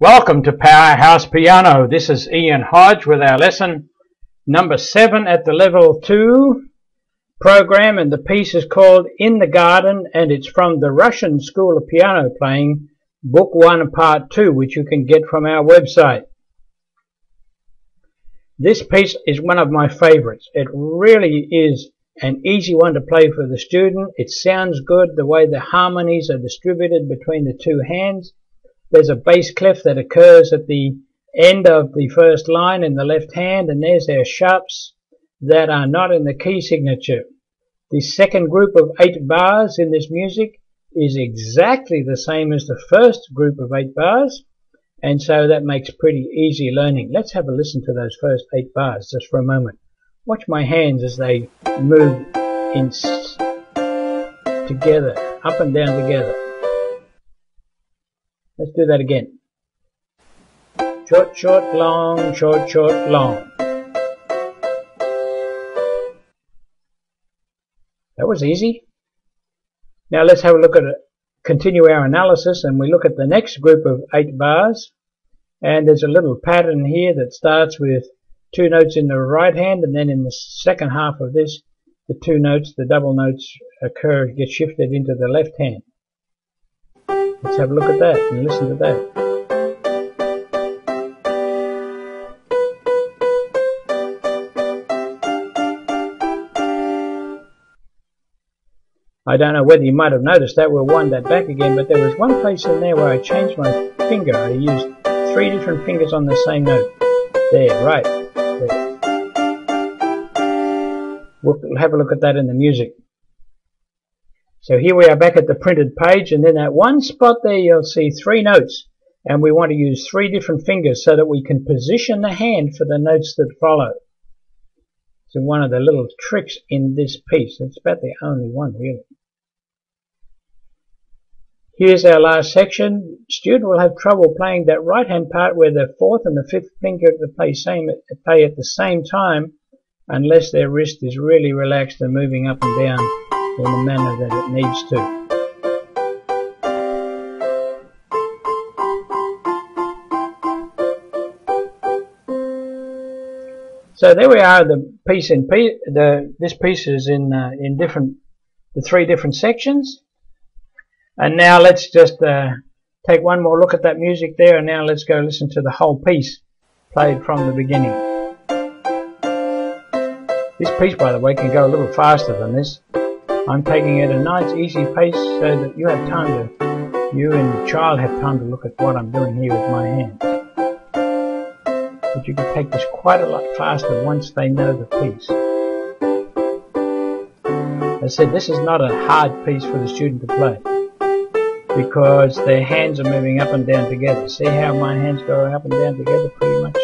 Welcome to Powerhouse Piano. This is Ian Hodge with our lesson number 7 at the level 2 program, and the piece is called In the Garden, and it's from the Russian School of Piano Playing, Book 1 Part 2, which you can get from our website. This piece is one of my favorites. It really is an easy one to play for the student. It sounds good the way the harmonies are distributed between the two hands. There's a bass clef that occurs at the end of the first line in the left hand, and there's our sharps that are not in the key signature. The second group of 8 bars in this music is exactly the same as the first group of 8 bars, and so that makes pretty easy learning. Let's have a listen to those first 8 bars just for a moment. Watch my hands as they move together, up and down together. Let's do that again. Short, short, long, short, short, long. That was easy. Now let's have a look at it. Continue our analysis, and we look at the next group of 8 bars, and there's a little pattern here that starts with 2 notes in the right hand, and then in the second half of this, the 2 notes, the double notes get shifted into the left hand. Let's have a look at that and listen to that. I don't know whether you might have noticed that. We'll wind that back again, but there was one place in there where I changed my finger. I used 3 different fingers on the same note. There, right there. We'll have a look at that in the music. So here we are back at the printed page, and in that one spot there you'll see 3 notes, and we want to use 3 different fingers so that we can position the hand for the notes that follow. So one of the little tricks in this piece. It's about the only one really. Here's our last section. Student will have trouble playing that right hand part where the 4th and the 5th finger play at the same time unless their wrist is really relaxed and moving up and down in the manner that it needs to. So there we are. The piece this piece is in the 3 different sections. And now let's just take one more look at that music there, and now let's go listen to the whole piece played from the beginning. This piece, by the way, can go a little faster than this. I'm taking it at a nice easy pace so that you and the child have time to look at what I'm doing here with my hands. But you can take this quite a lot faster once they know the piece. As I said, this is not a hard piece for the student to play because their hands are moving up and down together. See how my hands go up and down together pretty much?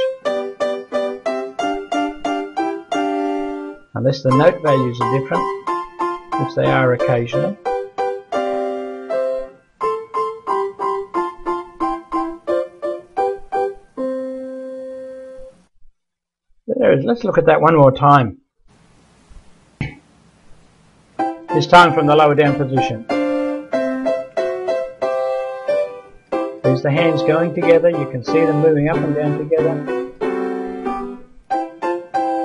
Unless the note values are different, which they are occasionally. There it is. Let's look at that one more time. This time from the lower down position. There's the hands going together. You can see them moving up and down together.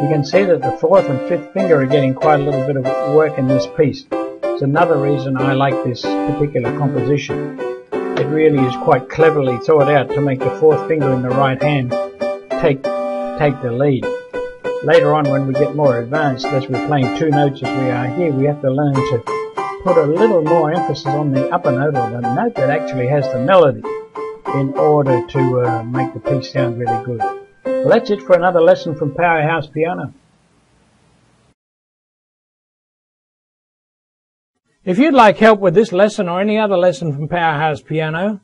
You can see that the 4th and 5th finger are getting quite a little bit of work in this piece. It's another reason I like this particular composition. It really is quite cleverly thought out to make the 4th finger in the right hand take the lead. Later on, when we get more advanced, as we're playing 2 notes as we are here, we have to learn to put a little more emphasis on the upper note, or the note that actually has the melody, in order to make the piece sound really good. Well, that's it for another lesson from Powerhouse Piano. If you'd like help with this lesson or any other lesson from Powerhouse Piano,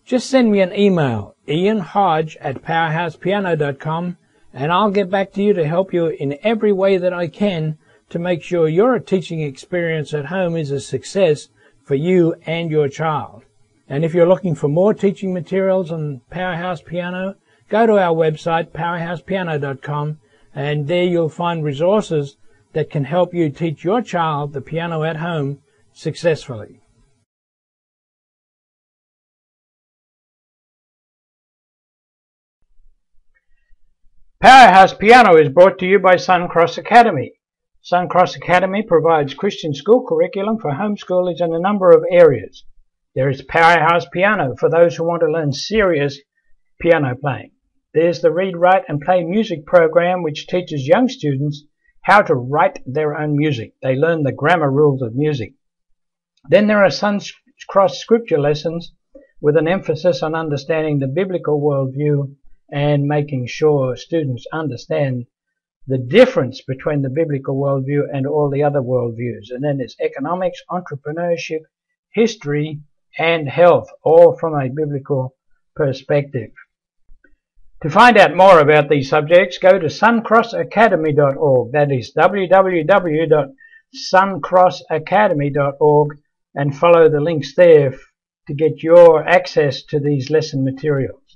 just send me an email, ianhodge@powerhousepiano.com, and I'll get back to you to help you in every way that I can to make sure your teaching experience at home is a success for you and your child. And if you're looking for more teaching materials on Powerhouse Piano, go to our website, powerhousepiano.com, and there you'll find resources that can help you teach your child the piano at home successfully. Powerhouse Piano is brought to you by Suncross Academy. Suncross Academy provides Christian school curriculum for homeschoolers in a number of areas. There is Powerhouse Piano for those who want to learn serious piano playing. There's the Read, Write and Play music program, which teaches young students how to write their own music. They learn the grammar rules of music. Then there are Suncross scripture lessons with an emphasis on understanding the biblical worldview and making sure students understand the difference between the biblical worldview and all the other worldviews. And then there's economics, entrepreneurship, history, and health, all from a biblical perspective. To find out more about these subjects, go to suncrossacademy.org. That is www.suncrossacademy.org, and follow the links there to get your access to these lesson materials.